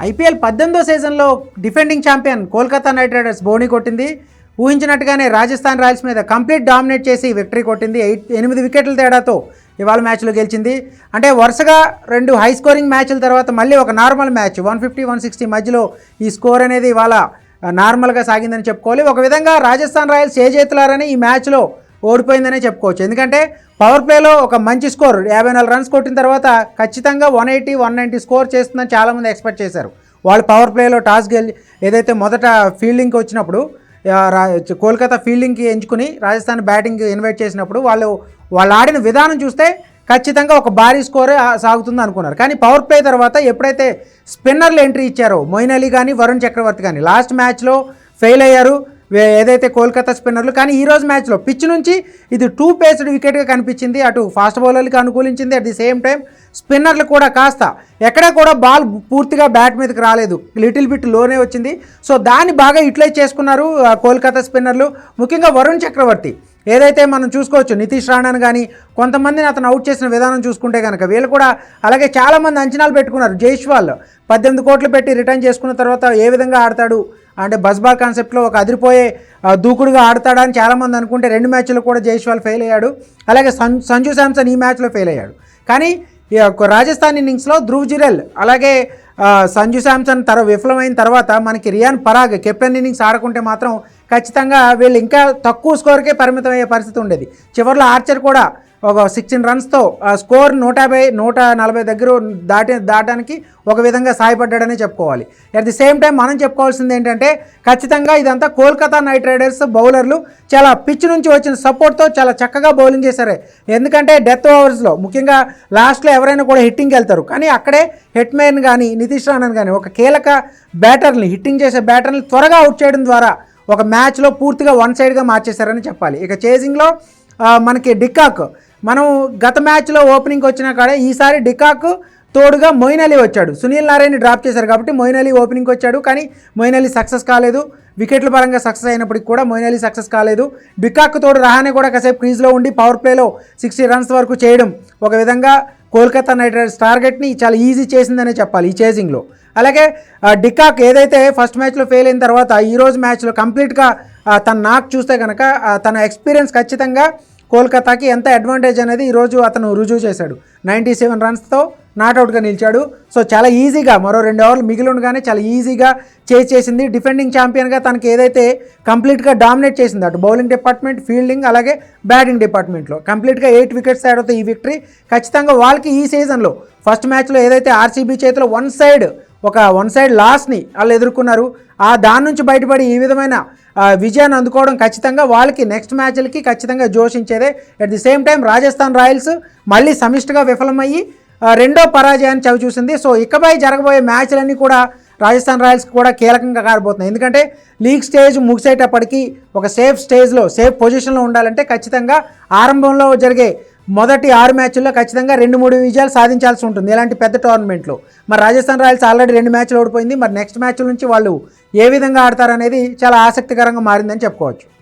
IPL 18వ సీజన్లో defending champion Kolkata knight riders బోని కొట్టింది. ఊహించినట్టుగానే రాజస్థాన్ రాయల్స్ మీద కంప్లీట్ డామినేట్ చేసి విక్టరీ కొట్టింది. 8 వికెట్ల తేడాతో ఇవాళ మ్యాచ్లో గెలిచింది. అంటే వరుసగా 2 హై స్కోరింగ్ మ్యాచ్ల తర్వాత మళ్ళీ ఒక నార్మల్ మ్యాచ్ 150-160 మధ్యలో ఈ స్కోర్ అనేది ఇవాళ నార్మల్గా సాగిందని చెప్పుకోవాలి. ఒక విధంగా రాజస్థాన్ రాయల్స్ చేతులారని ఈ మ్యాచ్లో ఓడిపోయిందనే చెప్పుకోవచ్చు. ఎందుకంటే పవర్ ప్లేలో ఒక మంచి స్కోర్ 54 రన్స్ కొట్టిన తర్వాత ఖచ్చితంగా 180-190 స్కోర్ చేస్తుందని చాలామంది ఎక్స్పెక్ట్ చేశారు. వాళ్ళు పవర్ ప్లేలో టాస్ ఏదైతే మొదట ఫీల్డింగ్కి వచ్చినప్పుడు కోల్కతా ఫీల్డింగ్కి ఎంచుకుని రాజస్థాన్ బ్యాటింగ్ ఇన్వైట్ చేసినప్పుడు వాళ్ళు ఆడిన విధానం చూస్తే ఖచ్చితంగా ఒక భారీ స్కోరే సాగుతుంది అనుకున్నారు. కానీ పవర్ ప్లే తర్వాత ఎప్పుడైతే స్పిన్నర్లు ఎంట్రీ ఇచ్చారో మొయిన్ అలీ కానీ వరుణ్ చక్రవర్తి కానీ లాస్ట్ మ్యాచ్లో ఫెయిల్ అయ్యారు ఏదైతే కోల్కతా స్పిన్నర్లు. కానీ ఈరోజు మ్యాచ్లో పిచ్ నుంచి ఇది 2 పేస్డ్ వికెట్గా కనిపించింది. అటు ఫాస్ట్ బౌలర్లకి అనుకూలించింది. అట్ ది సేమ్ టైం స్పిన్నర్లు కూడా కాస్త ఎక్కడ కూడా బాల్ పూర్తిగా బ్యాట్ మీదకి రాలేదు, లిటిల్ బిట్ లోనే వచ్చింది. సో దాన్ని బాగా యూటిలైజ్ చేసుకున్నారు కోల్కతా స్పిన్నర్లు. ముఖ్యంగా వరుణ్ చక్రవర్తి ఏదైతే మనం చూసుకోవచ్చు, నితీష్ రాణాను కానీ కొంతమందిని అతను అవుట్ చేసిన విధానం చూసుకుంటే కనుక వీళ్ళు కూడా అలాగే చాలామంది అంచనాలు పెట్టుకున్నారు. జైస్వాల్ 18 కోట్లు పెట్టి రిటర్న్ చేసుకున్న తర్వాత ఏ విధంగా ఆడతాడు అంటే బస్బాల్ కాన్సెప్ట్లో ఒక అదిరిపోయే దూకుడుగా ఆడతాడా అని చాలామంది అనుకుంటే 2 మ్యాచ్లో కూడా జైస్వాల్ ఫెయిల్ అయ్యాడు. అలాగే సంజు శాంసన్ ఈ మ్యాచ్లో ఫెయిల్ అయ్యాడు. కానీ రాజస్థాన్ ఇన్నింగ్స్లో ధ్రువ్ జురెల్ అలాగే సంజు శాంసన్ విఫలమైన తర్వాత మనకి రియాన్ పరాగ్ కెప్టెన్ ఇన్నింగ్స్ ఆడుకుంటే మాత్రం ఖచ్చితంగా వీళ్ళు ఇంకా తక్కువ స్కోర్కే పరిమితం అయ్యే పరిస్థితి ఉండేది. చివరిలో ఆర్చర్ కూడా ఒక 16 రన్స్తో స్కోర్ 150-140 దగ్గర దాటానికి ఒక విధంగా సాయపడ్డాడనే చెప్పుకోవాలి. అట్ ది సేమ్ టైం మనం చెప్పుకోవాల్సింది ఏంటంటే ఖచ్చితంగా ఇదంతా కోల్కతా నైట్ రైడర్స్ బౌలర్లు చాలా పిచ్ నుంచి వచ్చిన సపోర్ట్తో చాలా చక్కగా బౌలింగ్ చేశారు. ఎందుకంటే డెత్ ఓవర్స్లో ముఖ్యంగా లాస్ట్లో ఎవరైనా కూడా హిట్టింగ్కి వెళ్తారు. కానీ అక్కడే హెట్మేన్ కానీ నితీష్ రాణన్ కానీ ఒక కీలక బ్యాటర్ని హిట్టింగ్ చేసే బ్యాటర్ని త్వరగా అవుట్ చేయడం ద్వారా ఒక మ్యాచ్లో పూర్తిగా వన్ సైడ్గా మార్చేశారని చెప్పాలి. ఇక చేజింగ్లో మనకి డికాక్ మనం గత మ్యాచ్లో ఓపెనింగ్కి వచ్చినా కాడే ఈసారి డికాక్ తోడుగా మొయిన్ అలీ వచ్చాడు. సునీల్ నారాయణని డ్రాప్ చేశారు కాబట్టి మొయిన్ అలీ ఓపెనింగ్కి వచ్చాడు. కానీ మొయిన్ అలీ సక్సెస్ కాలేదు. వికెట్ల పరంగా సక్సెస్ అయినప్పటికీ కూడా మొయిన్ అలీ సక్సెస్ కాలేదు. డికాక్ తోడు రహానే కూడా కాసేపు క్రీజ్లో ఉండి పవర్ ప్లేలో 60 రన్స్ వరకు చేయడం ఒక విధంగా కోల్కతా నైట్ రైడర్స్ టార్గెట్ని చాలా ఈజీ చేసిందనే చెప్పాలి ఈ చేజింగ్లో. అలాగే డికాక్ ఏదైతే ఫస్ట్ మ్యాచ్లో ఫెయిల్ అయిన తర్వాత ఈరోజు మ్యాచ్లో కంప్లీట్గా తన నాక్ చూస్తే కనుక తన ఎక్స్పీరియన్స్ ఖచ్చితంగా కోల్కతాకి ఎంత అడ్వాంటేజ్ అనేది ఈరోజు అతను రుజువు చేశాడు. 97 రన్స్తో నాట్అవుట్గా నిలిచాడు. సో చాలా ఈజీగా మరో 2 ఓవర్లు మిగిలి ఉండగానే చాలా ఈజీగా చేసింది. డిఫెండింగ్ ఛాంపియన్గా తనకి ఏదైతే కంప్లీట్గా డామినేట్ చేసింది అటు బౌలింగ్ డిపార్ట్మెంట్, ఫీల్డింగ్ అలాగే బ్యాటింగ్ డిపార్ట్మెంట్లో కంప్లీట్గా 8 వికెట్స్ తేడాతో ఈ విక్టరీ ఖచ్చితంగా వాళ్ళకి ఈ సీజన్లో ఫస్ట్ మ్యాచ్లో ఏదైతే ఆర్సీబీ చేతిలో వన్ సైడ్ లాస్ని వాళ్ళు ఎదుర్కొన్నారు. దాని నుంచి బయటపడి ఈ విధమైన విజయాన్ని అందుకోవడం ఖచ్చితంగా వాళ్ళకి నెక్స్ట్ మ్యాచ్లకి ఖచ్చితంగా జోషించేదే. At the same time Rajasthan royals మళ్ళీ సమిష్టిగా విఫలమయ్యి 2వ పరాజయాన్ని చవిచూసింది. సో ఇకపై జరగబోయే మ్యాచ్లన్నీ కూడా రాజస్థాన్ రాయల్స్కి కూడా కీలకంగా కారబోతున్నాయి. ఎందుకంటే లీగ్ స్టేజ్ ముగిసేటప్పటికి ఒక సేఫ్ పొజిషన్లో ఉండాలంటే ఖచ్చితంగా ఆరంభంలో జరిగే మొదటి 6 మ్యాచ్ల్లో ఖచ్చితంగా 2-3 విజయాలు సాధించాల్సి ఉంటుంది ఇలాంటి పెద్ద టోర్నమెంట్లో. మరి రాజస్థాన్ రాయల్స్ ఆల్రెడీ 2 మ్యాచ్లు ఓడిపోయింది. మరి నెక్స్ట్ మ్యాచ్ల నుంచి వాళ్ళు ఏ విధంగా ఆడతారనేది చాలా ఆసక్తికరంగా మారిందని చెప్పుకోవచ్చు.